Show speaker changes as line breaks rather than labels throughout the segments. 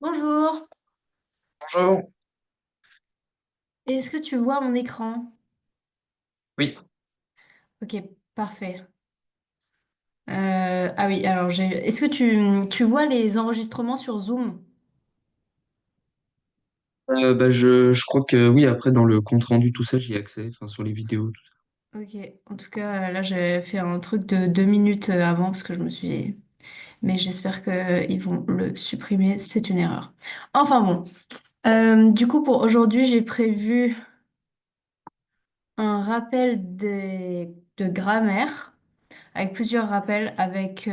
Bonjour,
Bonjour.
est-ce que tu vois mon écran?
Oui.
Ok, parfait. Ah oui, alors est-ce que tu vois les enregistrements sur Zoom?
Je crois que oui, après, dans le compte rendu, tout ça, j'y ai accès, enfin, sur les vidéos, tout ça.
Ok, en tout cas, là j'ai fait un truc de 2 minutes avant parce que je me suis dit, mais j'espère qu'ils vont le supprimer, c'est une erreur. Enfin bon, du coup pour aujourd'hui, j'ai prévu un rappel de grammaire avec plusieurs rappels avec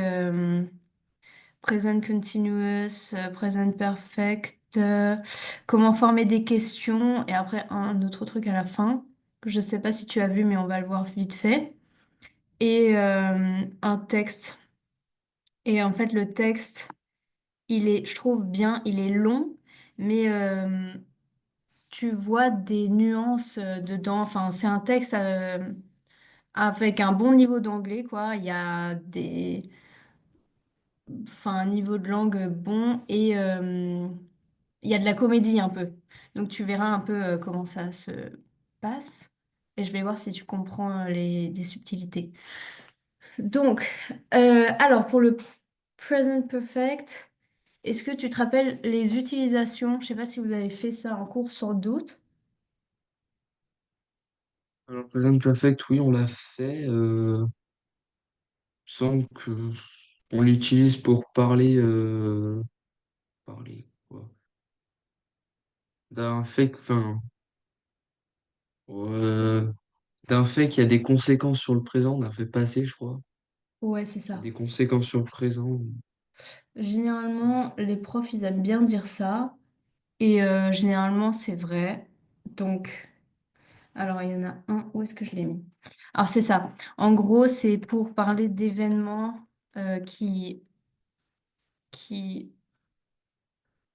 Present continuous, present perfect, comment former des questions et après un autre truc à la fin que je ne sais pas si tu as vu mais on va le voir vite fait et un texte. Et en fait le texte, je trouve bien, il est long mais tu vois des nuances dedans. Enfin c'est un texte avec un bon niveau d'anglais quoi. Il y a un niveau de langue bon et il y a de la comédie un peu. Donc tu verras un peu comment ça se passe et je vais voir si tu comprends les subtilités. Donc, alors pour le present perfect, est-ce que tu te rappelles les utilisations? Je sais pas si vous avez fait ça en cours sans doute.
Alors, Present Perfect, oui, on l'a fait. Il semble que on l'utilise pour parler, parler quoi, d'un fait, euh, d'un fait qui a des conséquences sur le présent, d'un fait passé, je crois,
Ouais, c'est
qui a
ça.
des conséquences sur le présent.
Généralement, les profs, ils aiment bien dire ça et généralement, c'est vrai. Donc, alors, il y en a un, où est-ce que je l'ai mis? Alors, c'est ça. En gros, c'est pour parler d'événements qui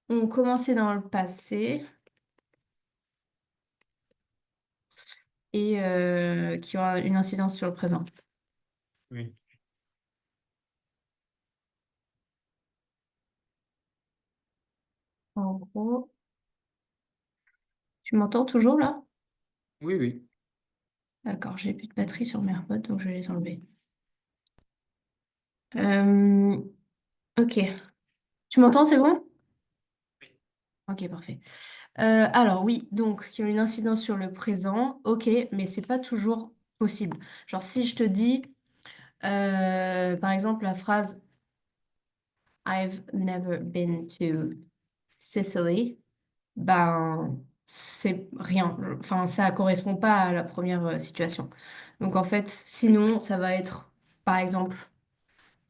ont commencé dans le passé et qui ont une incidence sur le présent.
Oui.
En gros, tu m'entends toujours là?
Oui, oui.
D'accord, j'ai plus de batterie sur mes AirPods, donc je vais les enlever. Euh, ok. Tu m'entends, c'est bon? Ok, parfait. Alors oui, donc qui ont une incidence sur le présent, ok, mais c'est pas toujours possible. Genre si je te dis, par exemple, la phrase I've never been to Sicily, ben c'est rien. Enfin, ça correspond pas à la première situation. Donc en fait, sinon, ça va être, par exemple,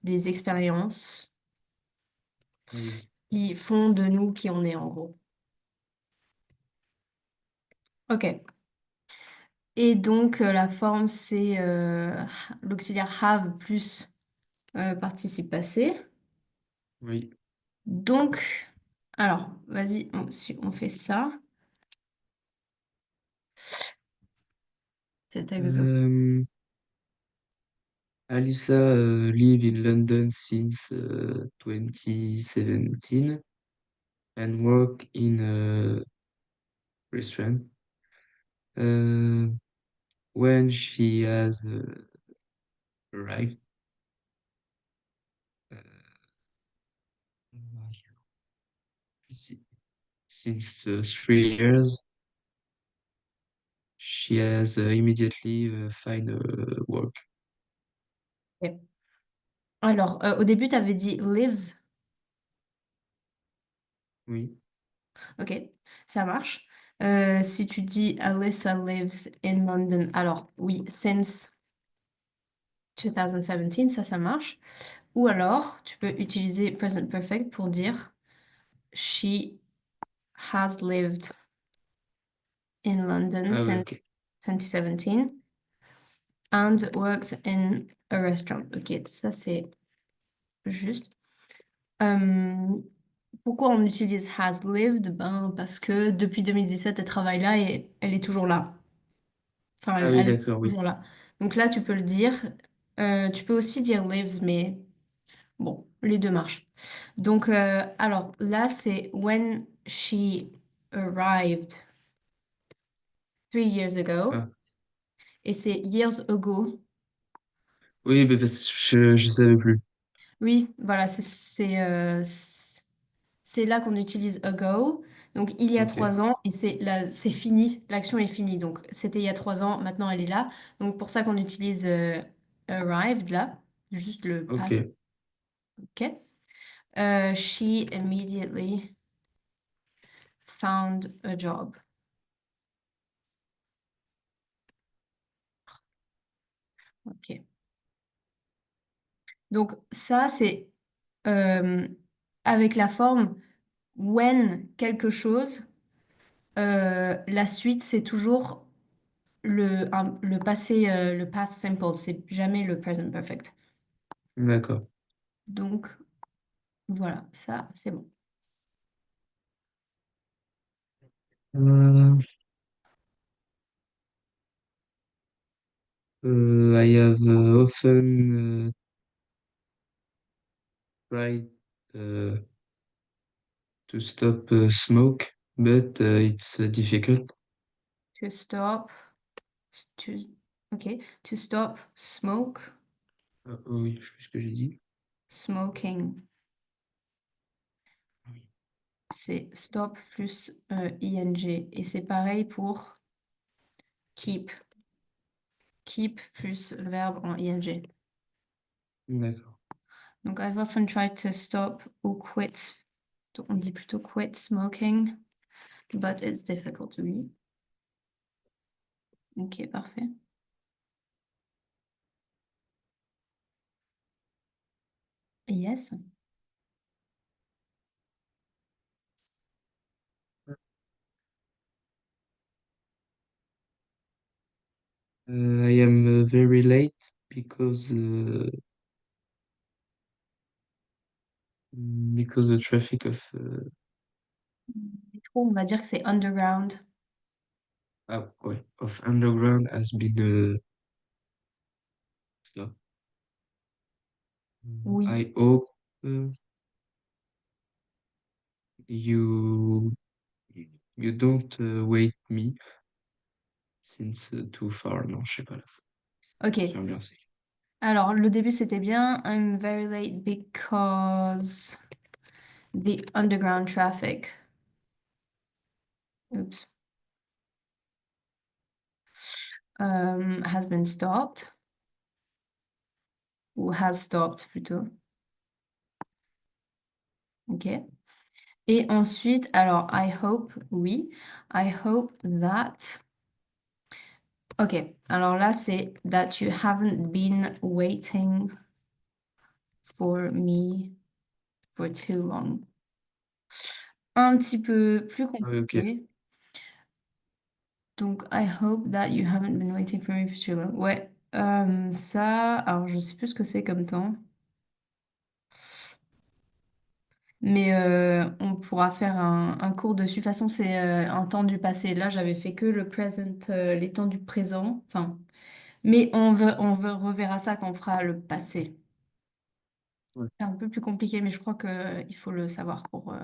des expériences
Oui.
qui font de nous qui on est en gros. Ok. Et donc la forme, c'est l'auxiliaire have plus participe passé.
Oui.
Donc, alors, vas-y, si on fait ça, cet exemple.
Euh, Alisa live in London since 2017 and work in a restaurant. Uh, when she has arrived uh, since 3 years, she has immediately find work.
Ok. Alors, au début, tu avais dit lives.
Oui,
Ok, ça marche. Si tu dis Alyssa lives in London, alors oui, since 2017, ça marche. Ou alors, tu peux utiliser present perfect pour dire she has lived in London
ah ouais,
since
ok.
2017 and works in a restaurant. Ok, ça c'est juste. Euh, Pourquoi on utilise has lived? Ben, parce que depuis 2017, elle travaille là et elle est toujours là. Enfin,
Ah oui,
elle est
d'accord, oui.
toujours là. Donc là, tu peux le dire. Tu peux aussi dire lives, mais Bon, les deux marchent. Donc, alors là, c'est when she arrived 3 years ago.
Ah.
Et c'est years ago.
Oui, mais parce que je savais plus.
Oui, voilà, c'est là qu'on utilise ago. Donc, il y a
Ok,
3 ans, et c'est là, c'est fini, l'action est finie. Donc, c'était il y a 3 ans, maintenant elle est là. Donc, pour ça qu'on utilise arrived là, juste le
ok,
pas. OK. She immediately found a job. OK. Donc, ça, c'est euh, avec la forme when quelque chose. La suite, c'est toujours le passé, le past simple, c'est jamais le present perfect.
d'accord.
Donc, voilà, ça, c'est bon.
Euh, I have often tried uh, to stop smoke, but it's difficult.
To stop, to, ok, to stop
Oh oui, je sais ce que j'ai dit.
smoking. C'est stop plus ing. Et c'est pareil pour keep. Keep plus le verbe en ing.
D'accord.
Donc, I've often tried to stop ou quit. Donc, on dit plutôt quit smoking, but it's difficult to me. Ok, parfait. Yes.
I am very late because the traffic of
On va dire que c'est underground.
ouais, of underground has been stopped.
Oui.
I hope uh, you you don't wait me since too far. Non, je sais pas là.
Ok.
J'aime bien c'est.
Alors, le début, c'était bien. I'm very late because the underground traffic. Oops. Has been stopped. Ou has stopped plutôt. Ok. Et ensuite, alors, I hope, oui. I hope that. Ok. Alors là, c'est that you haven't been waiting for me for too long. Un petit peu plus
Ah oui, ok.
compliqué. Donc, I hope that you haven't been waiting for me for too long. Ouais, ça, alors je sais plus ce que c'est comme temps, mais on pourra faire un cours dessus. De toute façon, c'est un temps du passé. Là, j'avais fait que le present, les temps du présent. Enfin, mais reverra ça quand on fera le passé.
Ouais.
C'est un peu plus compliqué, mais je crois que il faut le savoir pour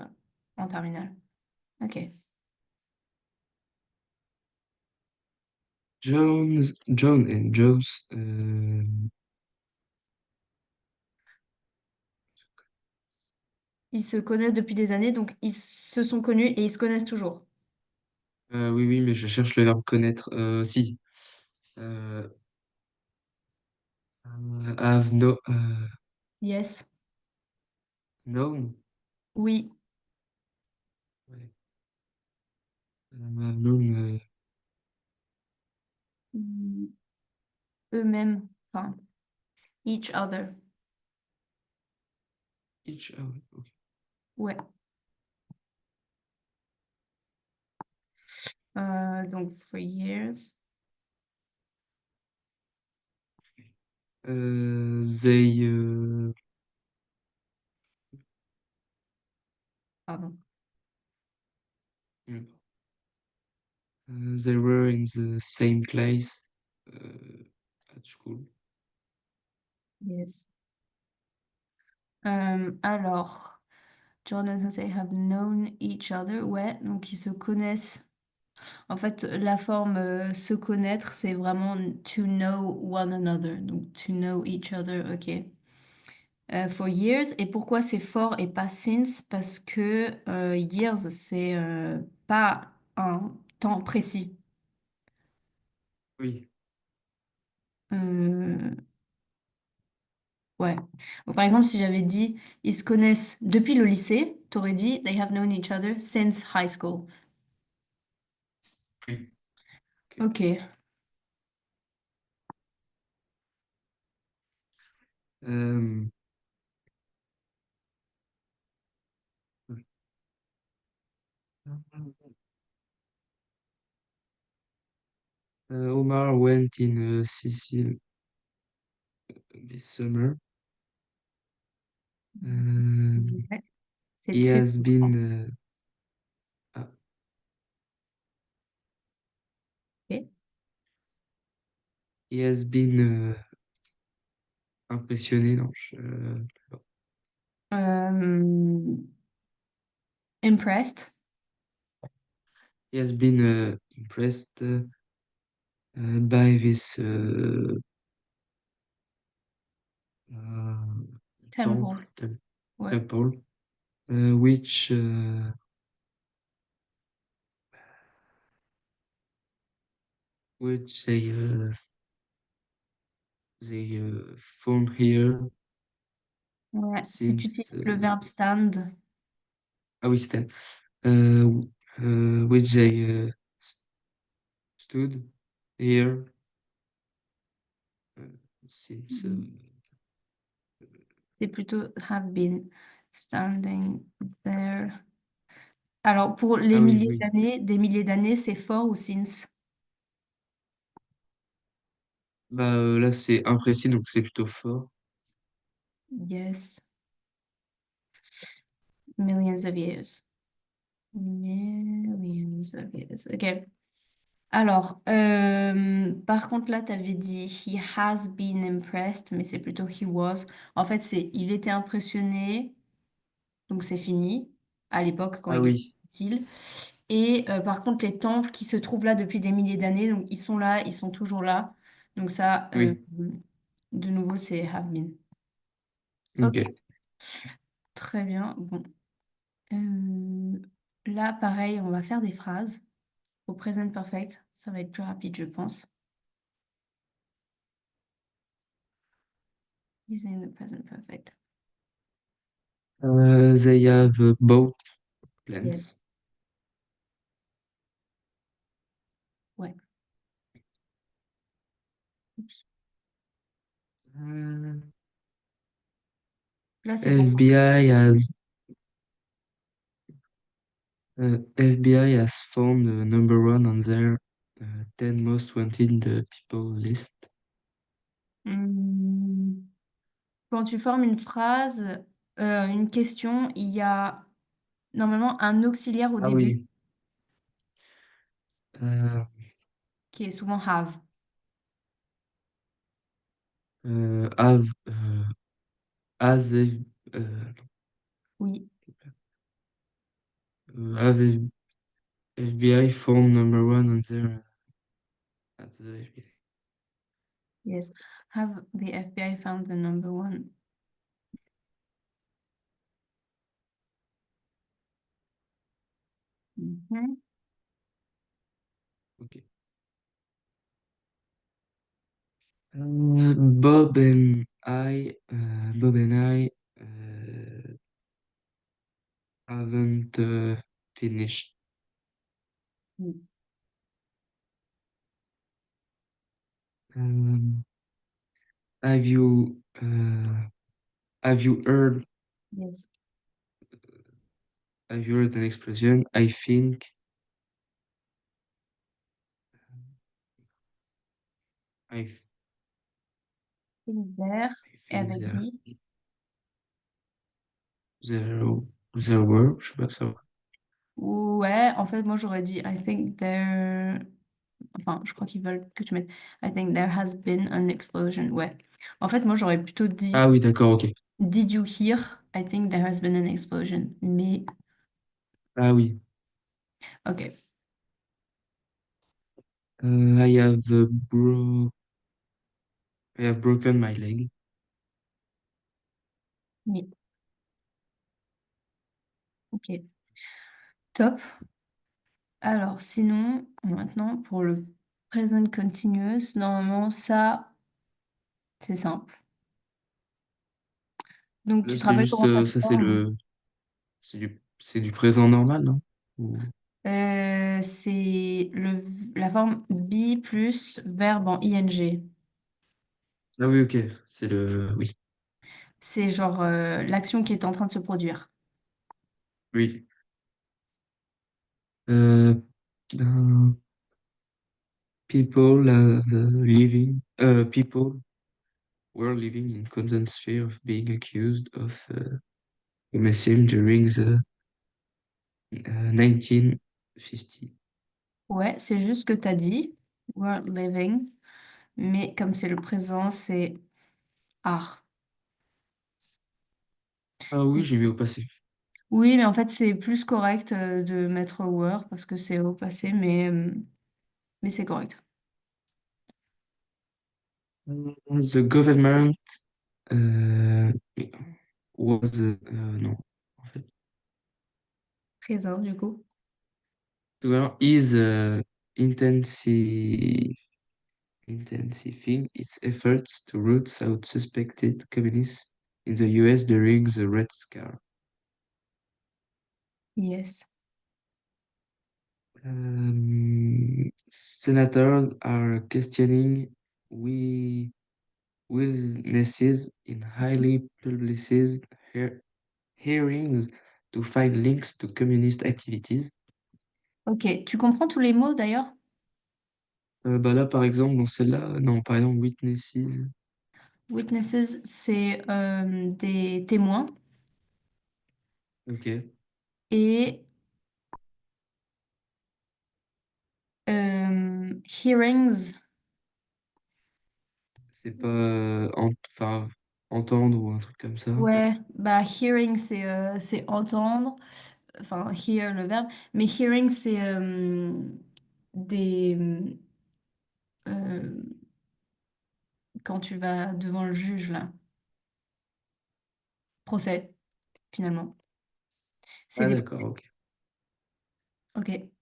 en terminale. Ok.
John and Joe's
Ils se connaissent depuis des années, donc ils se sont connus et ils se connaissent toujours.
oui, oui, mais je cherche le verbe connaître. Si. Euh, have no,
Yes.
known.
Oui.
Ouais. Have known
Mm, eux-mêmes. Enfin, each other.
each other. Ok.
Ouais. Donc, for years.
They
Pardon.
they were in the same class at school.
Yes. Alors, Jordan and Jose have known each other. Ouais, donc ils se connaissent. En fait, la forme se connaître, c'est vraiment to know one another. Donc, to know each other, ok. For years. Et pourquoi c'est for et pas since? Parce que years, c'est pas un temps précis.
Oui,
Euh, ouais. Donc, par exemple, si j'avais dit ils se connaissent depuis le lycée, t'aurais dit they have known each other since high school.
oui. Ok.
Ok.
Euh, Omar went in Sicily this summer. Uh,
Ouais. C'est
he
to,
has
je
been
pense.
ah,
Ok.
he has been impressionné, non,
Euh, impressed.
he has been impressed by this uh, temple,
Temple. Ouais.
temple which they found here
Ouais. Si tu utilises
since
le verbe stand,
ah oui c'était uh, which they stood here uh, since
c'est plutôt have been standing there. Alors, pour les
ah oui
milliers
oui
d'années, des milliers d'années, c'est for ou since?
bah là c'est imprécis donc c'est plutôt fort.
Yes. Millions of years. Millions of years. Ok. Alors, par contre, là, tu avais dit he has been impressed, mais c'est plutôt he was. En fait, c'est il était impressionné, donc c'est fini, à l'époque quand
Ah
il était
oui
utile. Et par contre, les temples qui se trouvent là depuis des milliers d'années, donc ils sont là, ils sont toujours là. Donc ça,
oui
de nouveau, c'est have been. Ok,
ok.
très bien. Bon. Euh, Là, pareil, on va faire des phrases au present perfect. Ça va être plus rapide, je pense. Using the present perfect.
They have both plants.
Yes. Ouais.
Euh,
Là, c'est pour ça.
FBI has FBI has found number one on their 10 most wanted people list.
Hum, Quand tu formes une phrase, une question, il y a normalement un auxiliaire au
Ah
début
oui. Euh,
qui est souvent have.
have has euh,
Oui.
have FBI found number one on their at the FBI.
Yes. Have the FBI found the number one? Mhm.
Okay. Bob and I haven't finished.
Mm.
Um, have you have you heard
Yes.
have you heard an explosion? I
There
I
et
think
avec
there
be.
there there were je sais pas ça.
Ouais, en fait, moi j'aurais dit I think there. Enfin, je crois qu'ils veulent que tu mettes I think there has been an explosion. Ouais. En fait, moi j'aurais plutôt dit
Ah oui d'accord ok.
Did you hear? I think there has been an explosion. Mais,
Ah oui.
ok.
I have I have broken my leg.
Mais, ok. Top. Alors, sinon, maintenant, pour le present continuous, normalement, ça, c'est simple. Donc,
Là,
tu te
c'est
rappelles
juste,
comment ça se
ça,
forme?
c'est du présent normal, non?
C'est la forme be plus verbe en ing.
Ah oui, ok. Oui.
C'est genre l'action qui est en train de se produire.
Oui. Euh, ben, people were living in constant fear of being accused of homicide during the 1950.
Ouais, c'est juste ce que tu as dit. Were living. Mais comme c'est le présent, c'est are.
Ah oui, j'ai mis au passé.
Oui, mais en fait, c'est plus correct de mettre were parce que c'est au passé, mais c'est correct.
The government euh, was non, en fait.
Présent, du coup.
The government is intensifying its efforts to root out suspected communists in the US during the Red Scare.
Yes.
Senators are questioning we witnesses in highly publicized hearings to find links to communist activities.
Ok, tu comprends tous les mots d'ailleurs?
Bah là, par exemple, dans celle-là, non, par exemple, witnesses.
Witnesses, c'est des témoins.
Ok.
Et hearings,
C'est pas enfin, entendre ou un truc comme ça.
ouais, bah hearing c'est entendre, enfin hear le verbe, mais hearing c'est des euh, quand tu vas devant le juge là, procès finalement. C'est
Ah
des
d'accord,
procès.
ok.
Ok.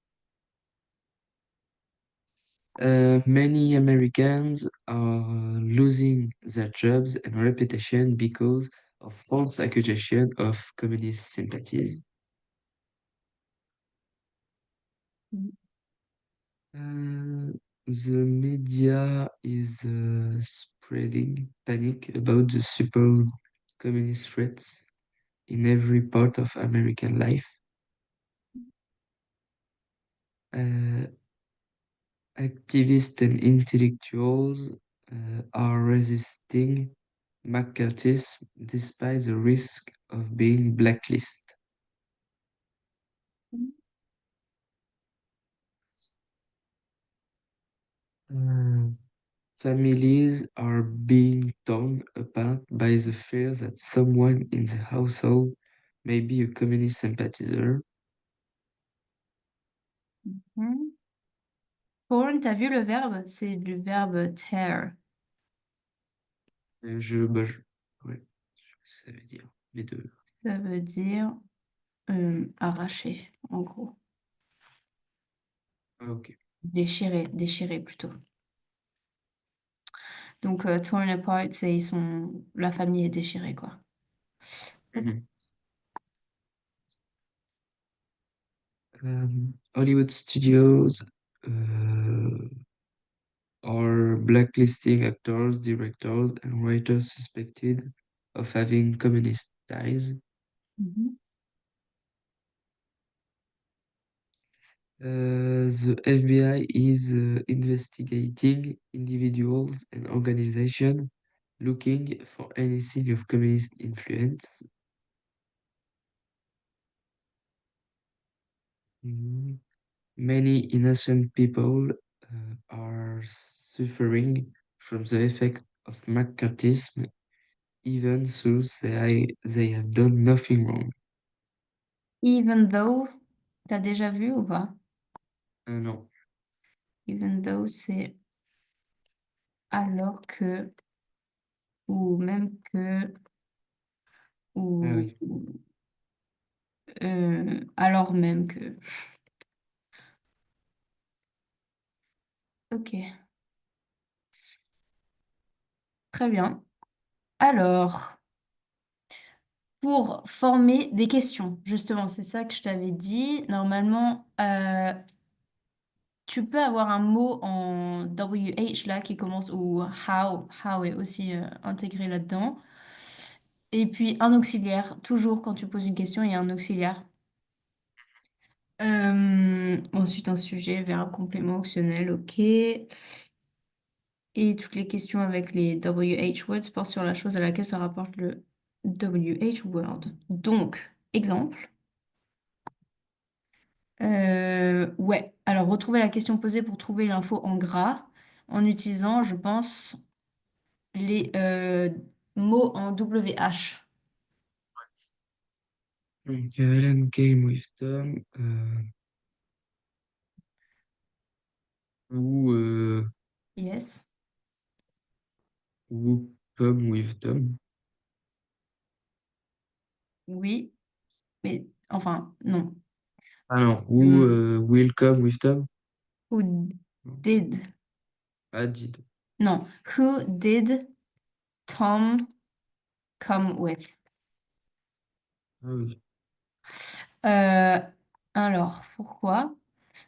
Many Americans are losing their jobs and reputation because of false accusation of communist sympathies. Uh, the media is spreading panic about the supposed communist threats in every part of American life. Uh, Activists and intellectuals are resisting McCarthyism despite the risk of being blacklisted. Uh, Families are being torn apart by the fear that someone in the household may be a communist sympathizer.
Mhm. Porn, t'as vu le verbe? C'est du verbe tear.
Ouais, je sais pas ce que ça veut dire, les deux.
Ça veut dire arracher, en gros.
Ah, ok.
Déchirer, déchirer plutôt. Donc, torn apart, c'est la famille est déchirée, quoi. Hop.
Mhm. Hollywood studios are blacklisting actors, directors, and writers suspected of having communist ties.
Mhm.
The FBI is investigating individuals and organizations looking for anything of communist influence. Mhm. Many innocent people are suffering from the effect of McCarthyism even though they have done nothing wrong.
Even though, t'as déjà vu ou pas?
Non.
Even though, c'est alors que, ou même que,
Ah
ou
oui.
alors même que. Ok, très bien. Alors, pour former des questions, justement, c'est ça que je t'avais dit. Normalement, tu peux avoir un mot en WH là qui commence ou how est aussi intégré là-dedans. Et puis un auxiliaire, toujours quand tu poses une question, il y a un auxiliaire. Ensuite, un sujet, verbe, complément, optionnel, ok. Et toutes les questions avec les WH words portent sur la chose à laquelle se rapporte le WH word. Donc, exemple. Ouais, alors retrouver la question posée pour trouver l'info en gras en utilisant, je pense, les mots en WH.
Donc, Ellen came with Tom, ou,
Yes,
ou come with Tom.
oui, mais enfin, non.
Ah non, ou
Hum,
will come with Tom.
Who
Non.
did?
Ah, did.
Non, who did Tom come with?
Ah oui.
Euh, alors, pourquoi?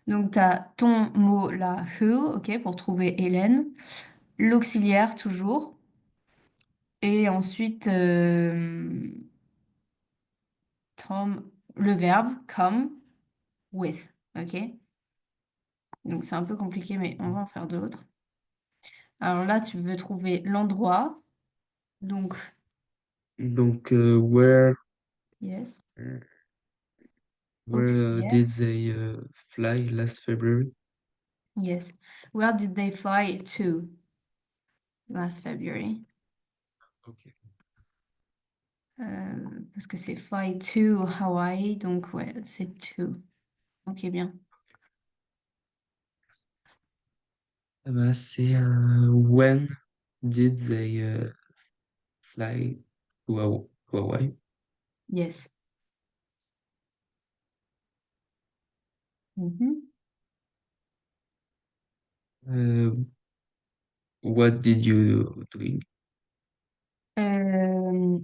Donc, tu as ton mot là, who, ok, pour trouver Hélène. L'auxiliaire, toujours. Et ensuite, Tom, le verbe, come with, ok? Donc, c'est un peu compliqué, mais on va en faire d'autres. Alors là, tu veux trouver l'endroit. Donc,
Donc,
yes,
where
auxiliaire,
did they fly last February?
yes. Where did they fly to last February?
Ok.
Parce que c'est fly to Hawaii, donc ouais, c'est to. Ok, bien.
Ah bah, c'est when did they fly to Hawaii?
Yes. Mhm.
Euh, what did you doing?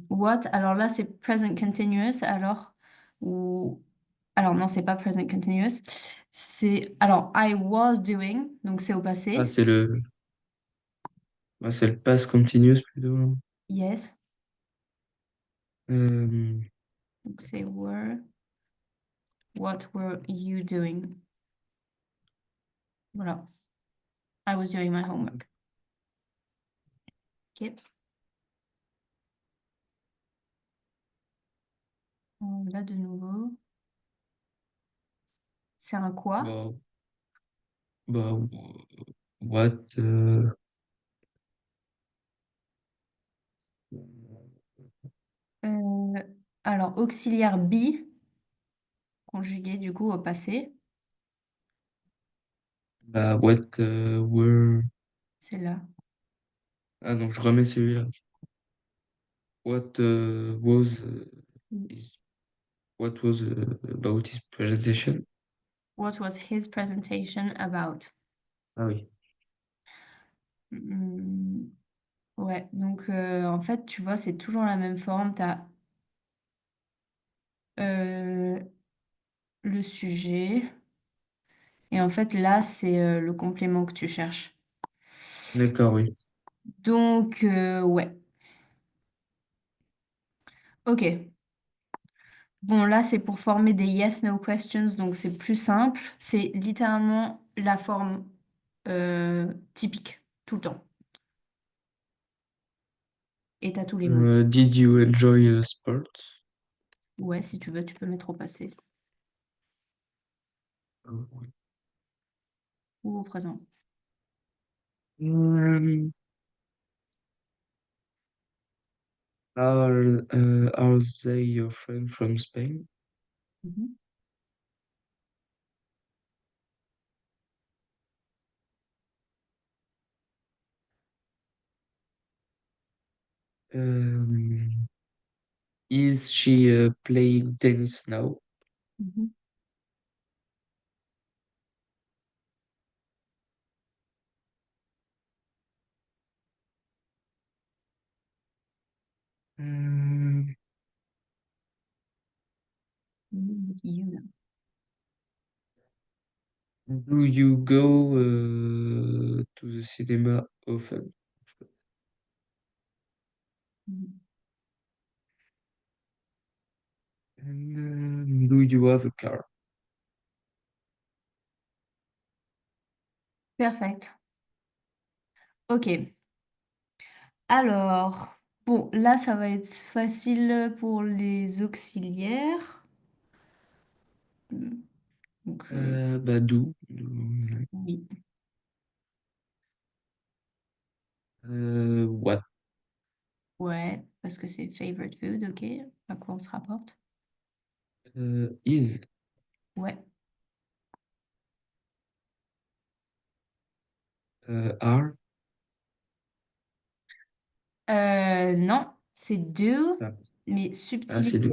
What? Alors là, c'est present continuous. Ou alors non, c'est pas present continuous. C'est alors I was doing, donc c'est au
Ah,
passé.
c'est le past continuous plutôt, non?
Yes.
Euh,
Donc c'est were. What were you doing? Voilà. I was doing my homework. Ok. Là de nouveau, c'est un quoi?
bah, bah, what
Euh, alors auxiliaire be, conjugué du coup au passé.
bah, what were.
C'est là.
Ah non, je remets celui-là. What was his- what was about his presentation?
What was his presentation about?
Ah oui.
Hmm, ouais, donc en fait, tu vois, c'est toujours la même forme. Tu as le sujet et en fait, là, c'est le complément que tu cherches.
D'accord, oui.
Donc, ouais. Ok. Bon, là, c'est pour former des yes-no questions, donc c'est plus simple. C'est littéralement la forme typique, tout le temps. Et t'as tous les mots.
Did you enjoy sports?
Ouais, si tu veux, tu peux mettre au passé
Oui.
ou au présent.
Euh, Are they your friend from Spain?
Mhm.
Um, is she playing tennis now?
Mhm.
Um,
You know.
do you go to the cinema often?
Mhm.
And, do you have a car?
Perfect. Ok. Alors, bon, là, ça va être facile pour les auxiliaires. Donc,
Bah,
oui.
what?
Ouais, parce que c'est favorite food, ok. À quoi on se rapporte?
Is
Ouais.
are?
Non, c'est do,
Ah,
mais
ah, c'est
subtilité.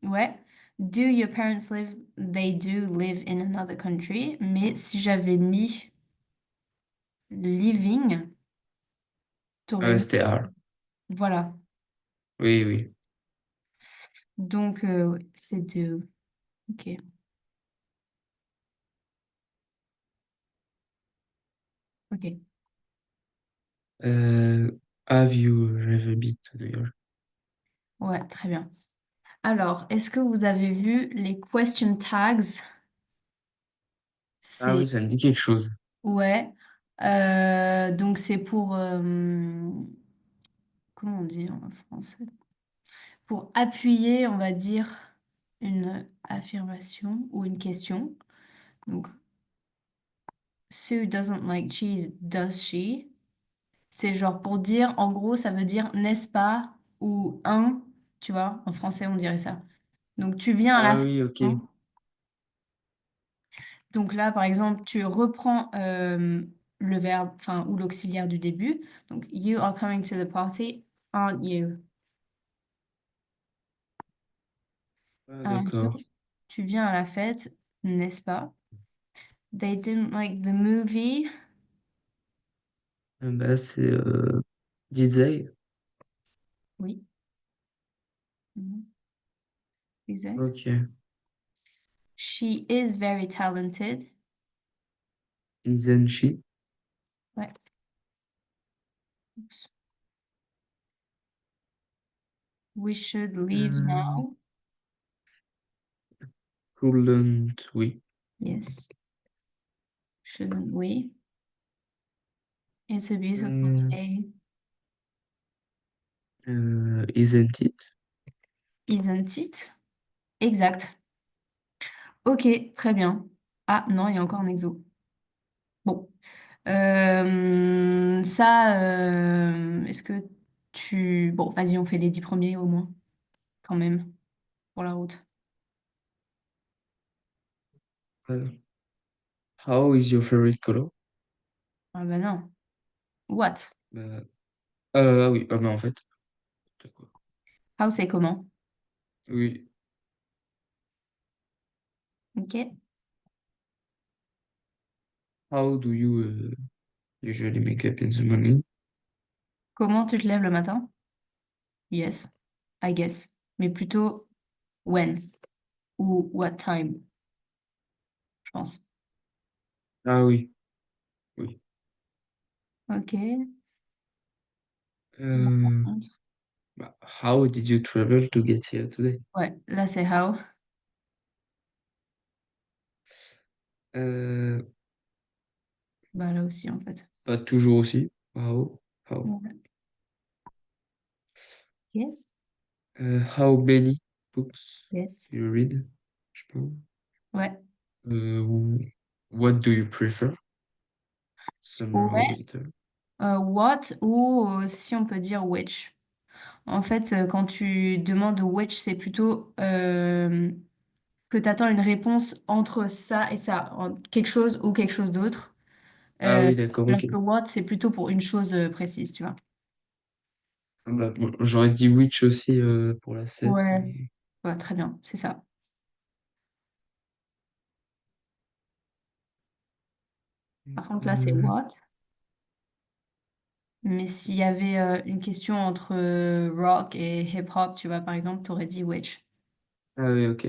do.
Ouais. Do your parents live? They do live in another country. Mais si j'avais mis living, t'aurais
Ah,
mis.
c'était are.
Voilà.
Oui, oui.
Donc, ouais, c'est do. Ok. Ok.
Euh, have you ever been to New York?
Ouais, très bien. Alors, est-ce que vous avez vu les question tags?
Ah oui,
C'est
ça me dit quelque chose.
ouais. Donc c'est pour comment on dit en français? Pour appuyer, on va dire, une affirmation ou une question. Donc, Sue doesn't like cheese, does she? C'est genre pour dire, en gros, ça veut dire n'est-ce pas ou un, tu vois, en français on dirait ça. Donc tu viens à la
Ah
fin.
oui, ok.
Hein. Donc là, par exemple, tu reprends le verbe, enfin, ou l'auxiliaire du début. Donc, you are coming to the party, aren't you?
Ah,
Aren't you?
d'accord.
Tu viens à la fête, n'est-ce pas? They didn't like the movie.
Bah, c'est did they?
Oui. Mhm. Exact.
Ok.
She is very talented.
Isn't she?
Ouais. Oups. We should leave
Euh,
now.
couldn't we?
Yes. Shouldn't we? It's a beautiful
Euh,
day,
isn't it?
isn't it? Exact. Ok, très bien. Ah non, il y a encore un exo. Bon. Est-ce que tu... Bon, vas-y, on fait les 10 premiers au moins, quand même, pour la route.
Euh, how is your favorite color?
Ah bah non. What?
Bah, ah oui, ah bah en fait. N'importe quoi.
How, c'est comment?
Oui.
Ok.
How do you usually make up in the morning?
Comment tu te lèves le matin? Yes, I guess. Mais plutôt when ou what time, je pense.
Ah oui, oui.
Ok.
Euh, bah, how did you travel to get here today?
Ouais, là c'est how.
Euh,
Bah là aussi en fait.
pas toujours aussi. How?
Ouais. Yes.
How many books
Yes.
do you read? Je sais pas.
Ouais.
What do you prefer? Summer or
Ouais.
winter?
What ou si on peut dire which. En fait, quand tu demandes which, c'est plutôt que tu attends une réponse entre ça et ça, quelque chose ou quelque chose d'autre.
Ah oui, d'accord,
Alors
ok.
que what, c'est plutôt pour une chose précise, tu vois.
Ah bah, bon, j'aurais dit Witch aussi pour la 7,
Ouais.
mais...
Ouais, très bien, c'est ça. Par contre, là, c'est
Euh,
what. Mais s'il y avait une question entre rock et hip-hop, tu vois, par exemple, tu aurais dit which.
Ah oui, ok.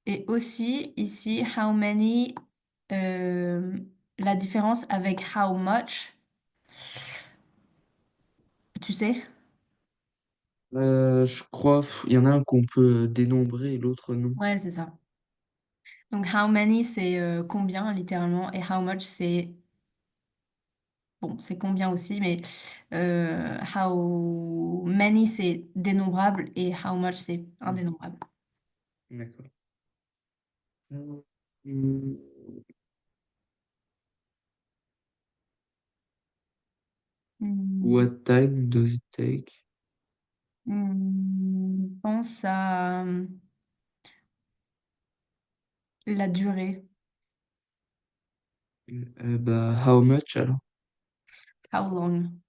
Et aussi, ici, how many, euh, la différence avec how much, tu sais?
Je crois, il y en a un qu'on peut dénombrer et l'autre non.
Ouais, c'est ça. Donc, how many, c'est combien, littéralement, et how much, c'est, bon, c'est combien aussi, mais how many, c'est dénombrable, et how much, c'est
Hmm,
indénombrable.
d'accord. Hmm,
Hmm.
What time does it take?
Pense à la durée.
Bah, how much alors?
How long?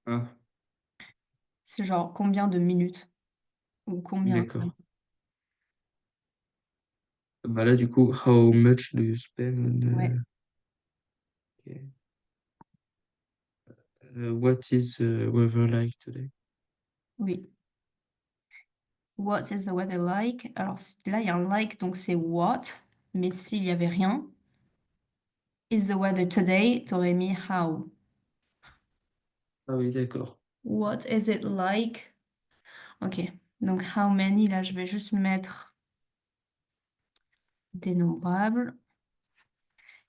Ah,
C'est genre combien de minutes ou combien.
d'accord. Bah là, du coup, how much do you spend on
Ouais,
okay. What is the weather like today?
oui. What is the weather like? Alors là, il y a un like, donc c'est what. Mais s'il y avait rien, is the weather today? T'aurais mis how.
Ah oui, d'accord.
What is it like? Ok. Donc how many, là, je vais juste mettre dénombrable.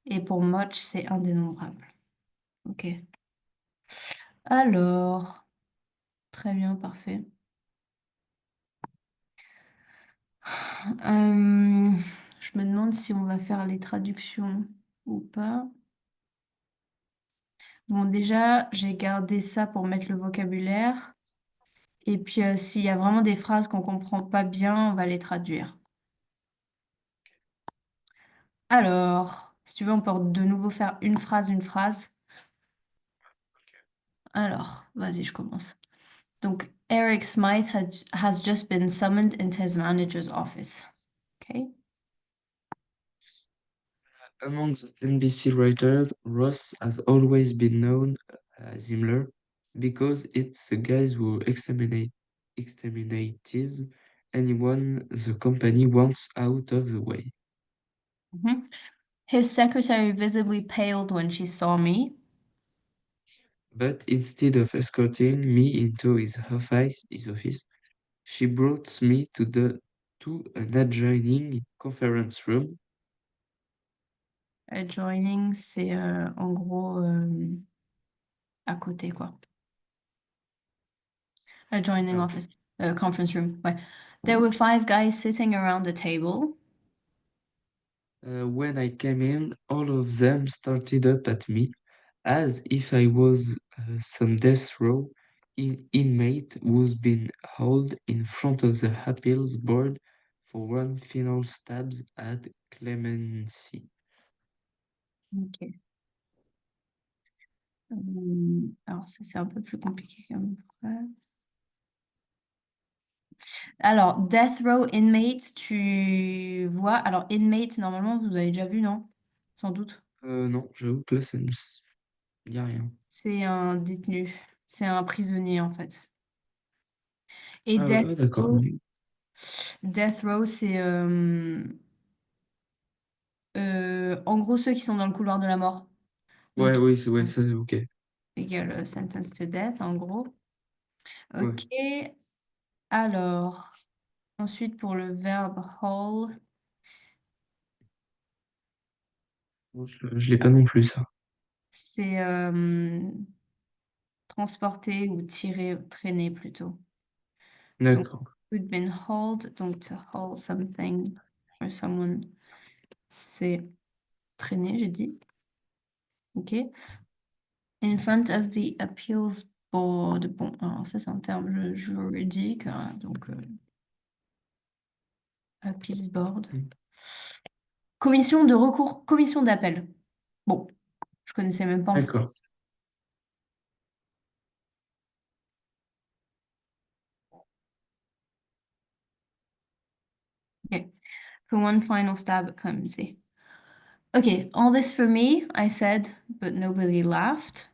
Et pour much, c'est indénombrable. Ok. Alors, très bien, parfait. Euh, je me demande si on va faire les traductions ou pas. Bon, déjà, j'ai gardé ça pour mettre le vocabulaire. Et puis, s'il y a vraiment des phrases qu'on comprend pas bien, on va les traduire. Alors, si tu veux, on peut de nouveau faire une phrase, une phrase. Alors, vas-y, je commence. Donc, Eric Smythe has just been summoned into his manager's office. Okay.
Among the NBC writers, Ross has always been known as Himmler because it's the guy who exterminates anyone the company wants out of the way.
Mhm. His secretary visibly paled when she saw me.
But instead of escorting me into his office, she brought me to an adjoining conference room.
Adjoining, c'est en gros à côté, quoi. Adjoining
Ah, ok.
office, conference room. Ouais. There were five guys sitting around the table.
When I came in, all of them started up at me as if I was some death row inmate who's been hauled in front of the appeals board for one final stab at clemency.
Ok. Alors ça, c'est un peu plus compliqué comme phrase. Alors, death row inmate, tu vois. Alors, inmate, normalement, vous avez déjà vu, non? Sans doute.
Non, j'avoue que là, ça ne me dit rien.
C'est un détenu. C'est un prisonnier, en fait. Et
Ah, ouais, d'accord.
death row, c'est en gros ceux qui sont dans le couloir de la mort.
Ouais,
Donc,
oui, ouais, ça, ok.
égale sentence to death, en gros.
Ouais,
Ok. Alors, ensuite, pour le verbe haul,
bon, je l'ai pas non plus, ça.
c'est transporter ou tirer, traîner plutôt. Donc,
D'accord.
we've been hauled, donc to haul something or someone, c'est traîner, j'ai dit. Ok. In front of the appeals board. Bon, alors ça, c'est un terme juridique, hein, donc appeals board.
Mm.
Commission de recours, commission d'appel. Bon, je connaissais même pas en français.
D'accord.
Okay. For one final stab at clemency. Okay, all this for me, I said, but nobody laughed.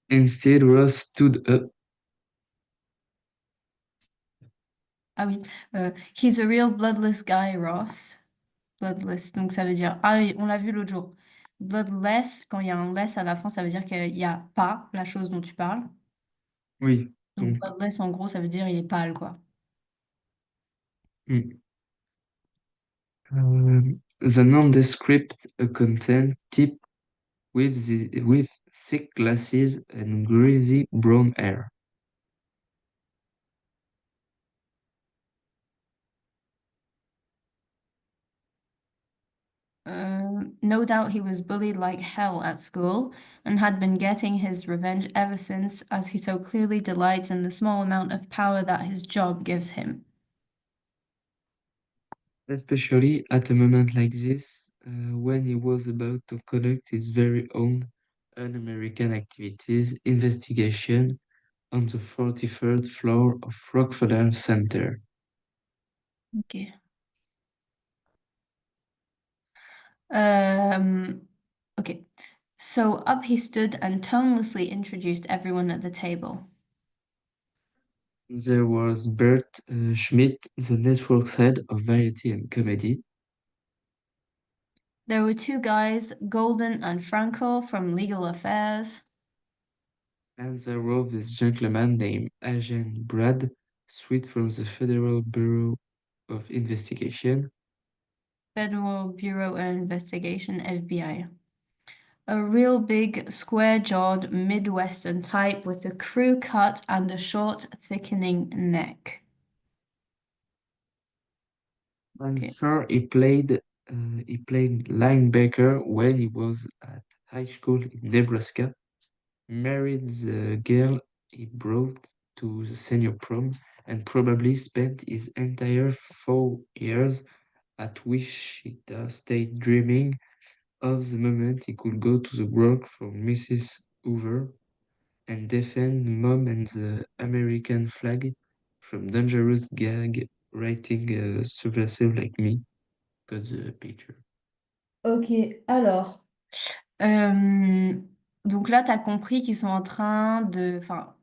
Instead, Ross stood up.
Ah oui, he's a real bloodless guy, Ross. Bloodless, donc ça veut dire, ah oui, on l'a vu l'autre jour. Bloodless, quand il y a un less à la fin, ça veut dire qu'il n'y a pas la chose dont tu parles.
Oui.
Donc
Donc,
bloodless, en gros, ça veut dire il est pâle, quoi.
mm. The nondescript content tip with thick glasses and greasy brown hair.
No doubt he was bullied like hell at school and had been getting his revenge ever since, as he so clearly delights in the small amount of power that his job gives him.
Especially at a moment like this, when he was about to conduct his very own un-American activities investigation on the 43rd floor of Rockefeller Center.
Ok. Okay. So up he stood and tonelessly introduced everyone at the table.
There was Bert Schmidt, the network's head of variety and comedy,
There were two guys, Golden and Franco from Legal Affairs,
and there was this gentleman named Agent Brad Sweet from the Federal Bureau of Investigation,
Federal Bureau of Investigation, FBI. A real big, square-jawed Midwestern type with a crew cut and a short, thickening neck.
I'm
Okay.
sure he played linebacker when he was at high school in Nebraska. Married the girl he brought to the senior prom, and probably spent his entire 4 years at Wichita State dreaming of the moment he could go to the work for Mrs. Hoover and defend Mom and the American flag from dangerous gag writing subversive like me. Got the picture.
Ok, alors, euh, donc là, tu as compris qu'ils sont en train de, enfin,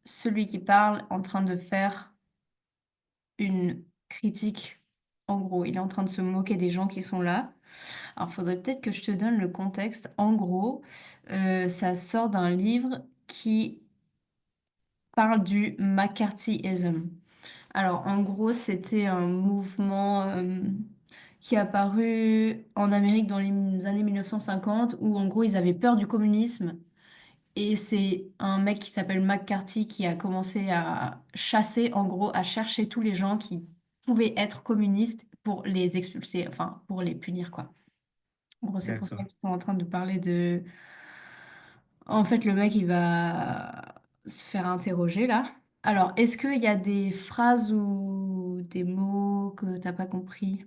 celui qui parle en train de faire une critique. En gros, il est en train de se moquer des gens qui sont là. Alors, il faudrait peut-être que je te donne le contexte. En gros, ça sort d'un livre qui parle du McCarthyism. Alors, en gros, c'était un mouvement qui est apparu en Amérique dans les années 1950 où, en gros, ils avaient peur du communisme. Et c'est un mec qui s'appelle McCarthy qui a commencé à chasser, en gros, à chercher tous les gens qui pouvaient être communistes pour les expulser, enfin, pour les punir, quoi. En gros, c'est pour ça
D'accord.
qu'ils sont en train de parler de... En fait, le mec, il va se faire interroger, là. Alors, est-ce qu'il y a des phrases ou des mots que t'as pas compris?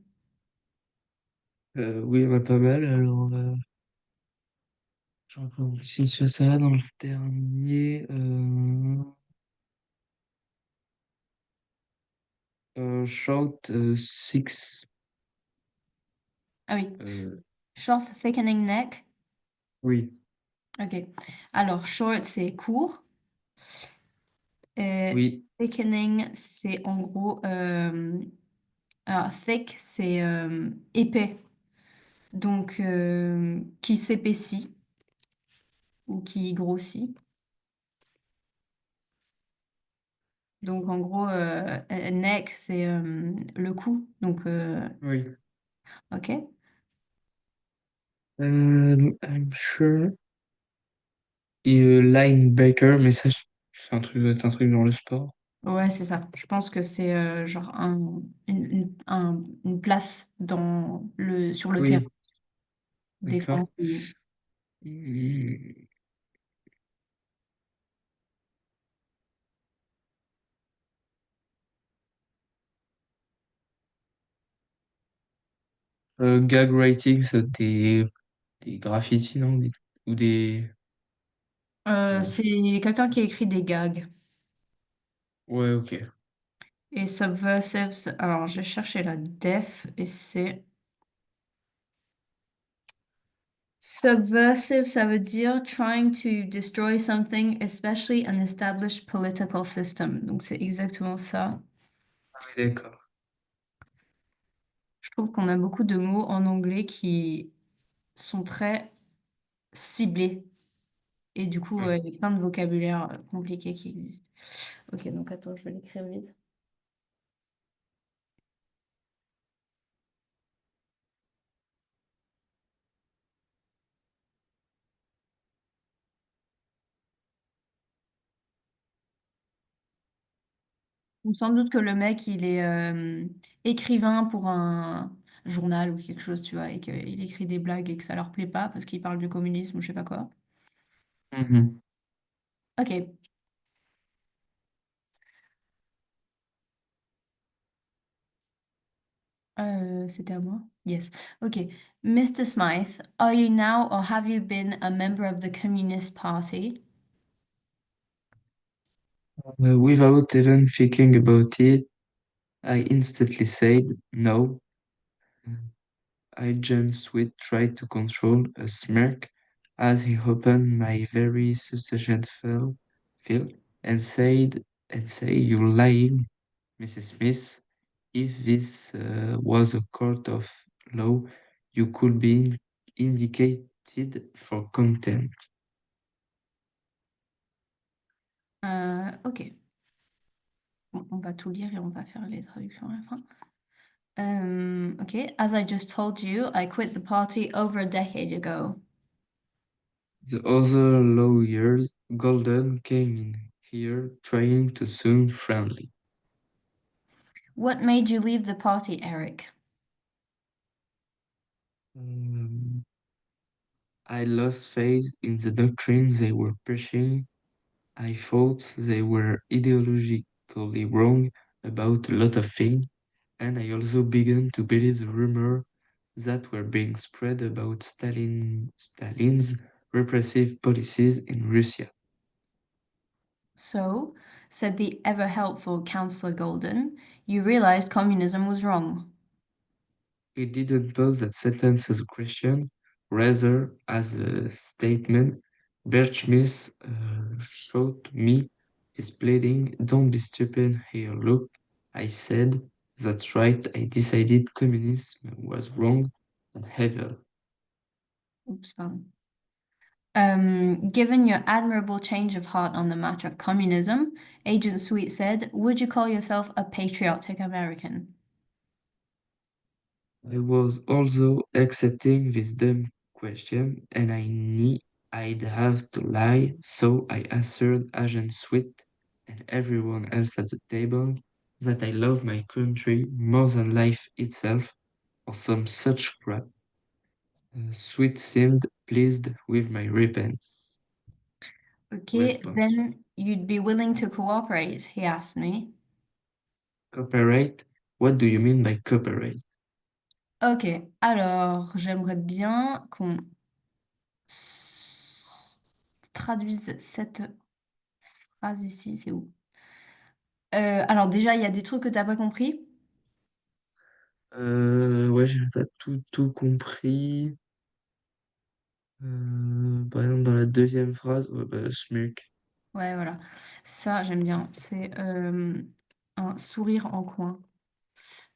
Oui, il y en a pas mal. Alors, je reprends. Si je fais ça dans le dernier, short six.
Ah oui.
euh,
Short, thickening neck.
oui,
Ok. Alors, short, c'est court. Et
oui,
thickening, c'est en gros... alors, thick, c'est épais. Donc, qui s'épaissit ou qui grossit. Donc, en gros, neck, c'est le cou. Donc,
oui.
ok.
I'm sure. Et linebacker, mais ça, c'est un truc, doit être un truc dans le sport.
Ouais, c'est ça. Je pense que c'est genre une place sur le terrain.
Oui, d'accord.
Défense.
Hmm, Gag writing, c'est des graffitis, non? Ou des... Non.
C'est quelqu'un qui a écrit des gags.
Ouais, ok.
Et subversives, alors j'ai cherché la def et c'est... Subversive, ça veut dire trying to destroy something, especially an established political system. Donc c'est exactement ça.
Ah oui, d'accord.
Je trouve qu'on a beaucoup de mots en anglais qui sont très ciblés. Et du coup,
Oui.
il y a plein de vocabulaire compliqué qui existent. Ok, donc attends, je vais l'écrire vite. Ou sans doute que le mec, il est écrivain pour un journal ou quelque chose, tu vois, et qu'il écrit des blagues et que ça leur plaît pas parce qu'il parle du communisme ou je sais pas quoi.
Mhm.
Ok, c'était à moi? Yes. Ok. Mr. Smythe, are you now or have you been a member of the Communist Party?
Without even thinking about it, I instantly said no. I just with tried to control a smirk as he opened my very suspicious file and say, "You're lying, Mrs. Smith. If this was a court of law, you could be indicated for contempt."
Ok. Bon, on va tout lire et on va faire les traductions à la fin. Ok. As I just told you, I quit the party over a decade ago.
The other lawyers, Golden, came in here trying to sound friendly.
What made you leave the party, Eric?
Um, I lost faith in the doctrines they were preaching. I thought they were ideologically wrong about a lot of things, and I also began to believe the rumor that were being spread about Stalin's repressive policies in Russia.
So, said the ever helpful Counselor Golden, you realized communism was wrong.
He didn't pose that sentence as a question, rather as a statement. Birchmith showed me his pleading, "Don't be stupid here, look." I said, "That's right, I decided communism was wrong and evil."
Oops, pardon. Given your admirable change of heart on the matter of communism, Agent Sweet said, would you call yourself a patriotic American?
I was also accepting this dumb question, and I knew I'd have to lie, so I answered Agent Sweet and everyone else at the table that I love my country more than life itself, or some such crap. Sweet seemed pleased with my
Okay,
response.
then you'd be willing to cooperate, he asked me.
Cooperate? What do you mean by cooperate?
Ok, alors j'aimerais bien qu'on traduise cette phrase ici, c'est où? Alors déjà, il y a des trucs que t'as pas compris.
Ouais, j'ai pas tout compris. Par exemple, dans la deuxième phrase, ouais, bah, smirk.
Ouais, voilà. Ça, j'aime bien. C'est un sourire en coin.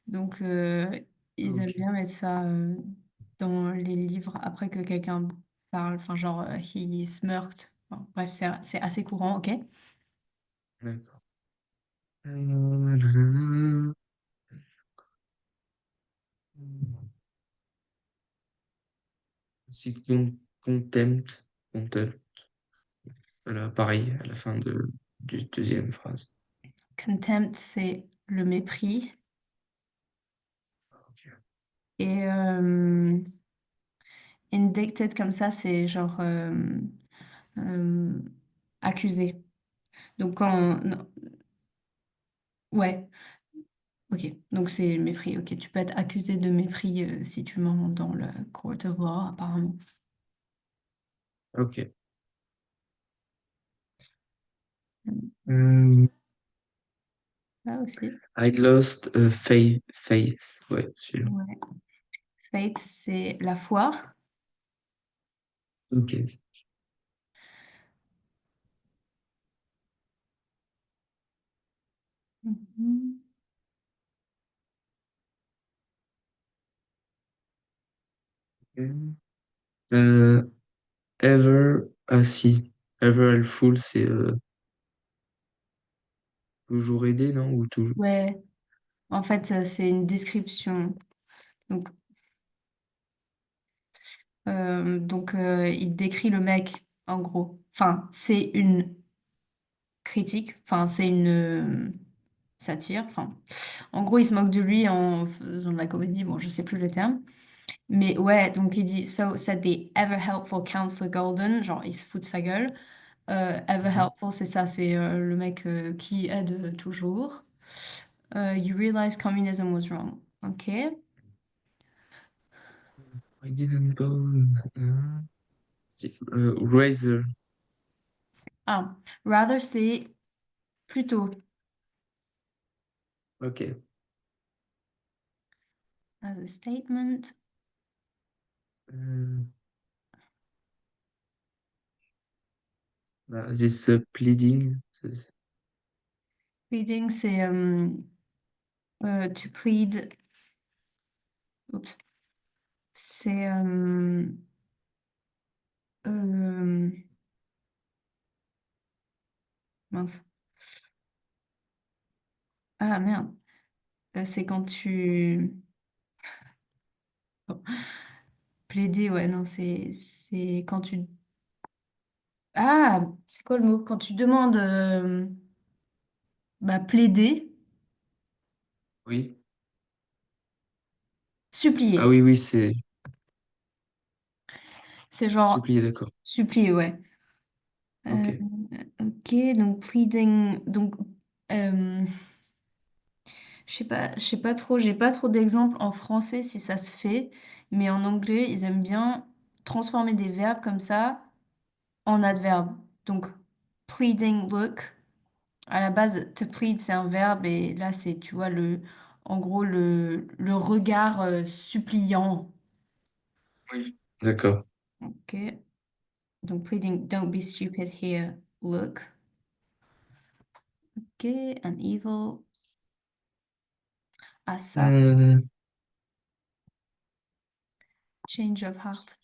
Donc,
Ah,
ils aiment
ok,
bien mettre ça dans les livres après que quelqu'un parle. Enfin, genre, he smirked. Bon, bref, c'est assez courant, ok?
d'accord. Nanana. Si contempt, contempt. Voilà, pareil, à la fin du deuxième phrase.
Contempt, c'est le mépris.
Ok.
Et indicted, comme ça, c'est genre euh, accusé. Donc, quand... non, ouais. Ok, donc c'est mépris. Ok, tu peux être accusé de mépris si tu mens dans le court of law, apparemment.
Ok. Euh,
Là aussi.
I lost a faith. Ouais, celui-là.
Ouais. Faith, c'est la foi.
Ok.
Mhm.
Euh, ever, ah si, ever helpful, c'est toujours aider, non? Ou toujours.
Ouais, en fait, c'est une description. Donc, il décrit le mec, en gros. Enfin, c'est une critique, enfin, c'est une satire. Enfin, en gros, il se moque de lui en faisant de la comédie. Bon, je sais plus le terme. Mais ouais, donc il dit, So said the ever helpful Counselor Golden, genre il se fout de sa gueule. Ever
Mhm.
helpful, c'est ça, c'est le mec qui aide toujours. You realize communism was wrong. Ok.
I didn't pause. Razor.
Ah, rather, c'est plutôt.
Ok.
As a statement.
Euh, this pleading.
Pleading, c'est to plead. Oups. C'est euh, mince. Ah merde. C'est quand tu. Oh. Plaider, ouais, non, c'est quand tu. Ah, c'est quoi le mot? Quand tu demandes bah, plaider,
Oui. Ah
supplier.
oui, oui, c'est
C'est genre
supplier, d'accord.
supplier, ouais.
Ok.
Euh, ok, donc pleading. Donc, euh, je sais pas trop, j'ai pas trop d'exemples en français si ça se fait, mais en anglais, ils aiment bien transformer des verbes comme ça en adverbes. Donc, pleading look. À la base, to plead, c'est un verbe et là, c'est, tu vois, en gros, le regard suppliant.
Oui. D'accord.
Ok. Donc, pleading, don't be stupid here, look. Ok. An evil. Ah, ça,
Euh,
change of heart.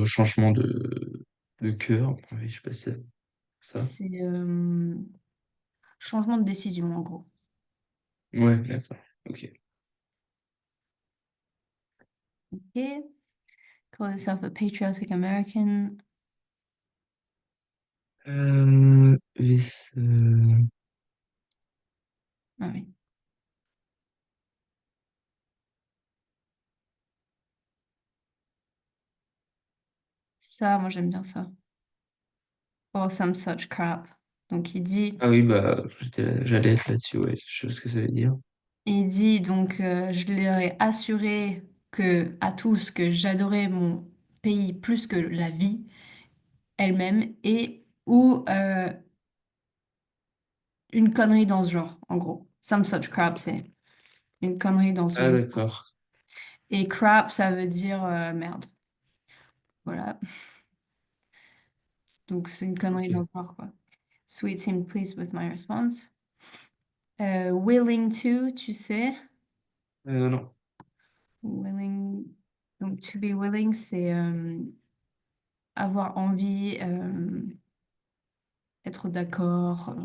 changement de cœur. Oui, je sais pas si c'est ça.
C'est changement de décision, en gros.
Ouais, d'accord. Ok.
Ok. Call yourself a patriotic American.
This,
Ah oui. Ça, moi, j'aime bien ça. Oh, some such crap. Donc,
ah oui, bah, j'allais être là-dessus, ouais. Je sais ce que ça veut dire.
il dit, donc, je leur ai assuré à tous que j'adorais mon pays plus que la vie elle-même et ou une connerie dans ce genre, en gros. Some such crap, c'est une connerie dans ce
Ah,
genre.
d'accord.
Et crap, ça veut dire merde. Voilà. Donc, c'est une connerie dans
Ok.
le genre, quoi. Sweet seemed pleased with my response. Willing to, tu sais.
Non.
Willing. Donc, to be willing, c'est avoir envie, être d'accord,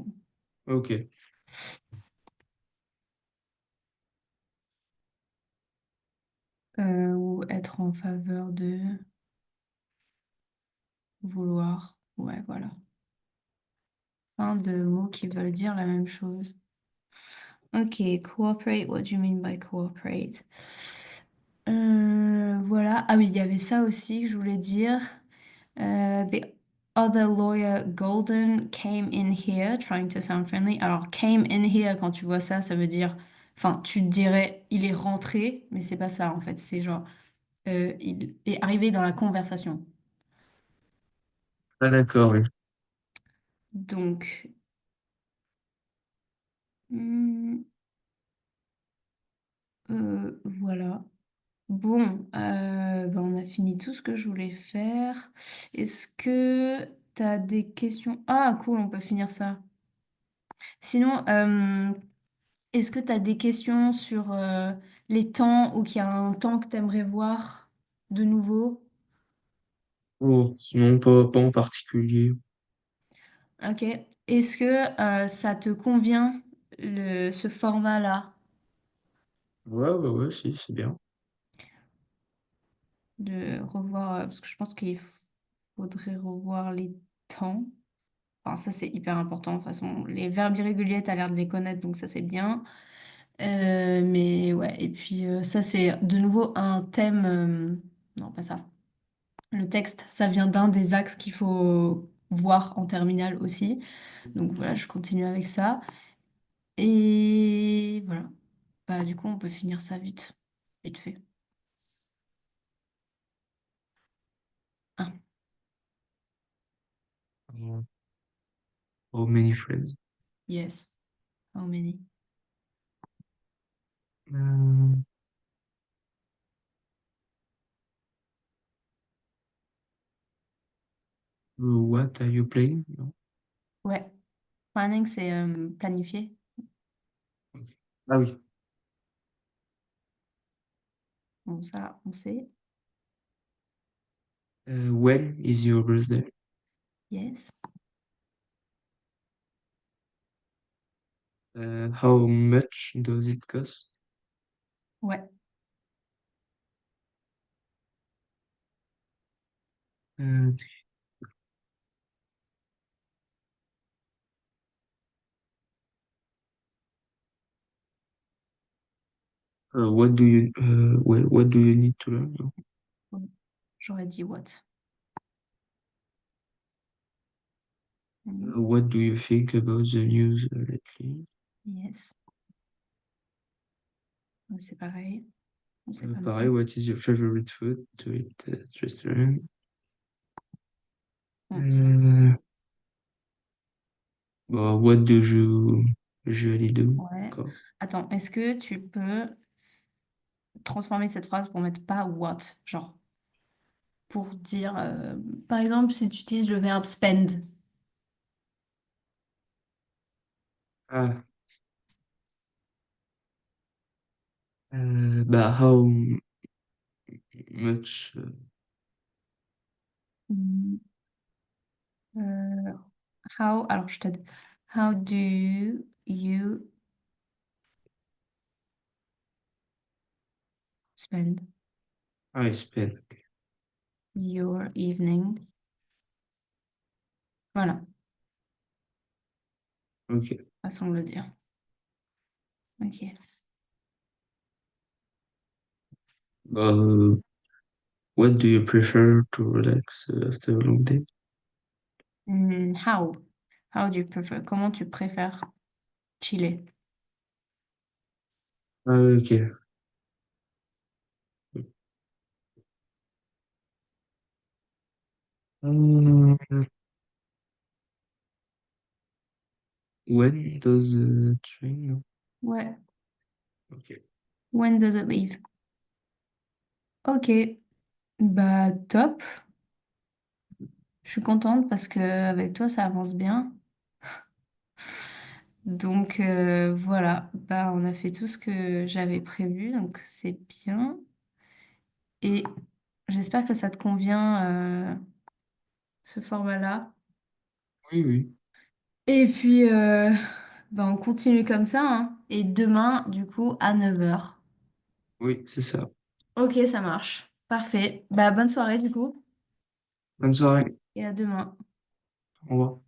Ok.
ou être en faveur de vouloir. Ouais, voilà. Plein de mots qui veulent dire la même chose. Ok, cooperate, what do you mean by cooperate? Voilà. Ah oui, il y avait ça aussi que je voulais dire. Other lawyer Golden came in here, trying to sound friendly. Alors, came in here, quand tu vois ça, ça veut dire, enfin, tu te dirais, il est rentré, mais c'est pas ça en fait. C'est genre, il est arrivé dans la conversation.
Ah, d'accord, oui.
Donc, hmm, voilà. Bon, ben, on a fini tout ce que je voulais faire. Est-ce que tu as des questions? Ah, cool, on peut finir ça. Sinon, est-ce que tu as des questions sur les temps ou qu'il y a un temps que tu aimerais voir de nouveau?
Oh, sinon, pas en particulier.
Ok. Est-ce que ça te convient, ce format-là,
Ouais, ouais, ouais, si, c'est bien.
de revoir, parce que je pense qu'il faudrait revoir les temps. Enfin, ça, c'est hyper important. De toute façon, les verbes irréguliers, tu as l'air de les connaître, donc ça, c'est bien. Mais ouais, et puis ça, c'est de nouveau un thème. Non, pas ça. Le texte, ça vient d'un des axes qu'il faut voir en terminale aussi. Donc voilà, je continue avec ça. Et voilà. Bah, du coup, on peut finir ça vite. Vite fait. Ah,
Oh, many friends.
yes. How many?
Euh, what are you playing? Non?
Ouais. Planning, c'est planifier.
Ok. Ah oui.
Bon, ça, on sait.
When is your birthday?
Yes.
How much does it cost?
Ouais.
Euh, what do you need to learn? No?
Ouais. J'aurais dit what? Mhm.
What do you think about the news lately?
Yes. Ouais, c'est pareil. On sait pas
Pareil,
mal.
what is your favorite food to eat at restaurant?
Bon, ça aussi.
Euh, what do you usually do?
Ouais.
Encore.
Attends, est-ce que tu peux transformer cette phrase pour mettre pas what? Genre, pour dire, par exemple, si tu utilises le verbe spend.
Ah, how much?
Mm, euh, how, alors je t'aide. How do you spend
I spend.
your evening? Voilà,
Ok.
façon de le dire. Ok.
Uh, what do you prefer to relax after a long day?
How? How do you prefer? Comment tu préfères chiller?
Ah, ok. Um, when does the train? No?
Ouais.
Ok.
When does it leave? Ok. Bah top. Je suis contente parce que avec toi ça avance bien. Donc voilà, bah on a fait tout ce que j'avais prévu, donc c'est bien. Et j'espère que ça te convient ce format-là.
Oui, oui.
Et puis bah, on continue comme ça, hein. Et demain, du coup, à 9h.
Oui, c'est ça.
Ok, ça marche. Parfait. Bah bonne soirée du coup
Bonne soirée.
et à demain.
Au revoir.